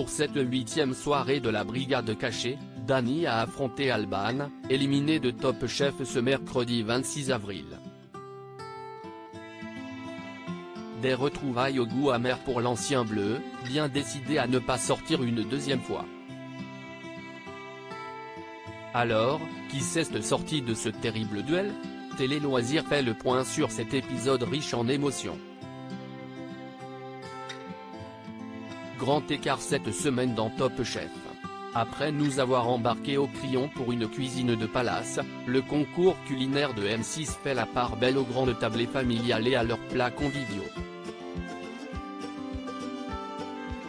Pour cette 8e soirée de la brigade cachée, Dany a affronté Alban, éliminé de Top Chef ce mercredi 26 avril. Des retrouvailles au goût amer pour l'ancien bleu, bien décidé à ne pas sortir une deuxième fois. Alors, qui s'est sorti de ce terrible duel? Télé Loisirs fait le point sur cet épisode riche en émotions. Grand écart cette semaine dans Top Chef. Après nous avoir embarqués au Crillon pour une cuisine de palace, le concours culinaire de M6 fait la part belle aux grandes tablées familiales et à leurs plats conviviaux.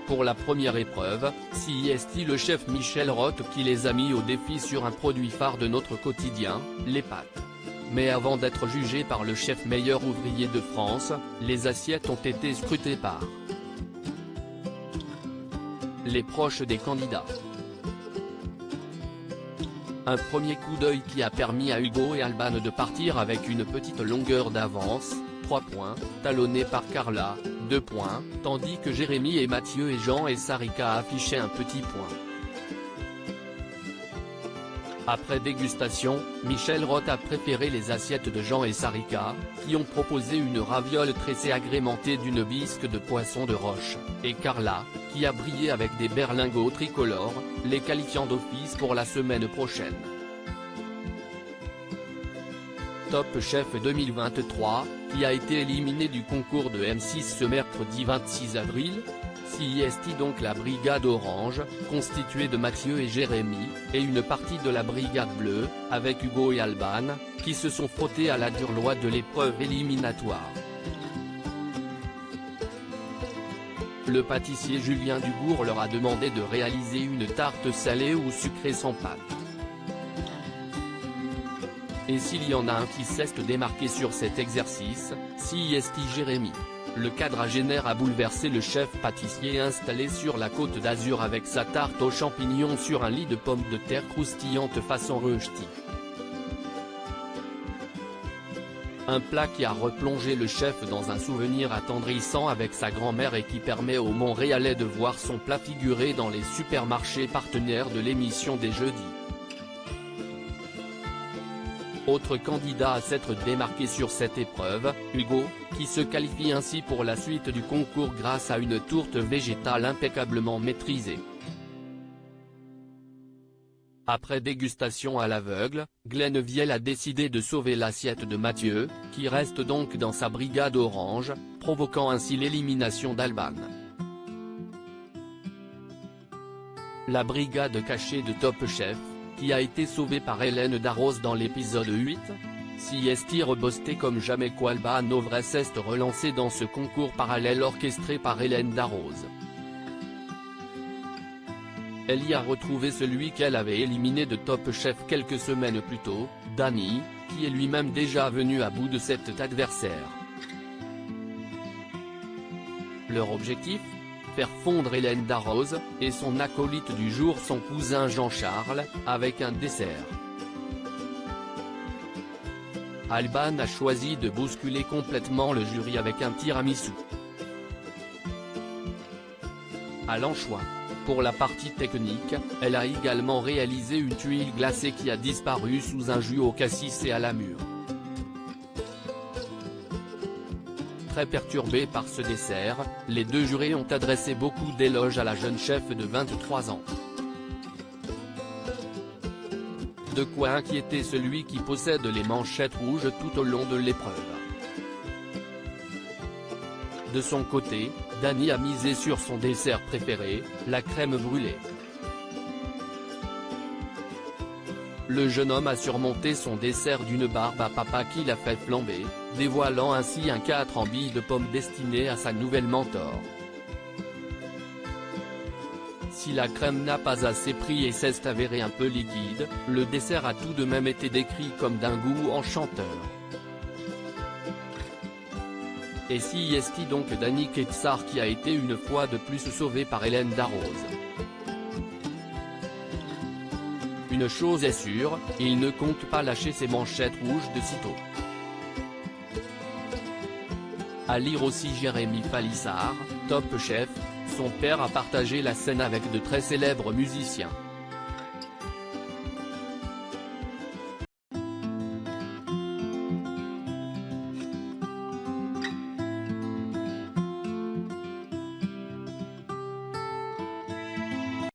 Pour la première épreuve, c'est le chef Michel Roth qui les a mis au défi sur un produit phare de notre quotidien, les pâtes. Mais avant d'être jugé par le chef meilleur ouvrier de France, les assiettes ont été scrutées par les proches des candidats. Un premier coup d'œil qui a permis à Hugo et Alban de partir avec une petite longueur d'avance, 3 points, talonnés par Carla, 2 points, tandis que Jérémy et Mathieu et Jean et Sarika affichaient un petit point. Après dégustation, Michel Roth a préféré les assiettes de Jean et Sarika, qui ont proposé une raviole tressée agrémentée d'une bisque de poisson de roche, et Carla, qui a brillé avec des berlingots tricolores, les qualifiant d'office pour la semaine prochaine. Top Chef 2023, qui a été éliminé du concours de M6 ce mercredi 26 avril. C'est donc la brigade orange, constituée de Mathieu et Jérémy, et une partie de la brigade bleue, avec Hugo et Alban, qui se sont frottés à la dure loi de l'épreuve éliminatoire. Le pâtissier Julien Dubourg leur a demandé de réaliser une tarte salée ou sucrée sans pâte. Et s'il y en a un qui s'est démarqué sur cet exercice, c'est Jérémy. Le quadragénaire a bouleversé le chef pâtissier installé sur la Côte d'Azur avec sa tarte aux champignons sur un lit de pommes de terre croustillantes façon rösti. Un plat qui a replongé le chef dans un souvenir attendrissant avec sa grand-mère et qui permet aux Montréalais de voir son plat figurer dans les supermarchés partenaires de l'émission des jeudis. Autre candidat à s'être démarqué sur cette épreuve, Hugo, qui se qualifie ainsi pour la suite du concours grâce à une tourte végétale impeccablement maîtrisée. Après dégustation à l'aveugle, Glenn Viel a décidé de sauver l'assiette de Mathieu, qui reste donc dans sa brigade orange, provoquant ainsi l'élimination d'Alban. La brigade cachée de Top Chef, qui a été sauvée par Hélène Darroze dans l'épisode 8, c'est rebosté comme jamais qu'Alban devrait s'est relancé dans ce concours parallèle orchestré par Hélène Darroze. Elle y a retrouvé celui qu'elle avait éliminé de Top Chef quelques semaines plus tôt, Dany, qui est lui-même déjà venu à bout de cet adversaire. Leur objectif ? Faire fondre Hélène Darroze, et son acolyte du jour son cousin Jean-Charles, avec un dessert. Alban a choisi de bousculer complètement le jury avec un tiramisu à l'anchois. Pour la partie technique, elle a également réalisé une tuile glacée qui a disparu sous un jus au cassis et à la mûre. Très perturbés par ce dessert, les deux jurés ont adressé beaucoup d'éloges à la jeune chef de 23 ans. De quoi inquiéter celui qui possède les manchettes rouges tout au long de l'épreuve. De son côté, Dany a misé sur son dessert préféré, la crème brûlée. Le jeune homme a surmonté son dessert d'une barbe à papa qui l'a fait flamber, dévoilant ainsi un 4 en billes de pommes destiné à sa nouvelle mentor. Si la crème n'a pas assez pris et s'est avérée un peu liquide, le dessert a tout de même été décrit comme d'un goût enchanteur. Et c'est donc Dany Ketsar qui a été une fois de plus sauvé par Hélène Darroze. Une chose est sûre, il ne compte pas lâcher ses manchettes rouges de sitôt. À lire aussi Jérémy Palissard, Top Chef, son père a partagé la scène avec de très célèbres musiciens.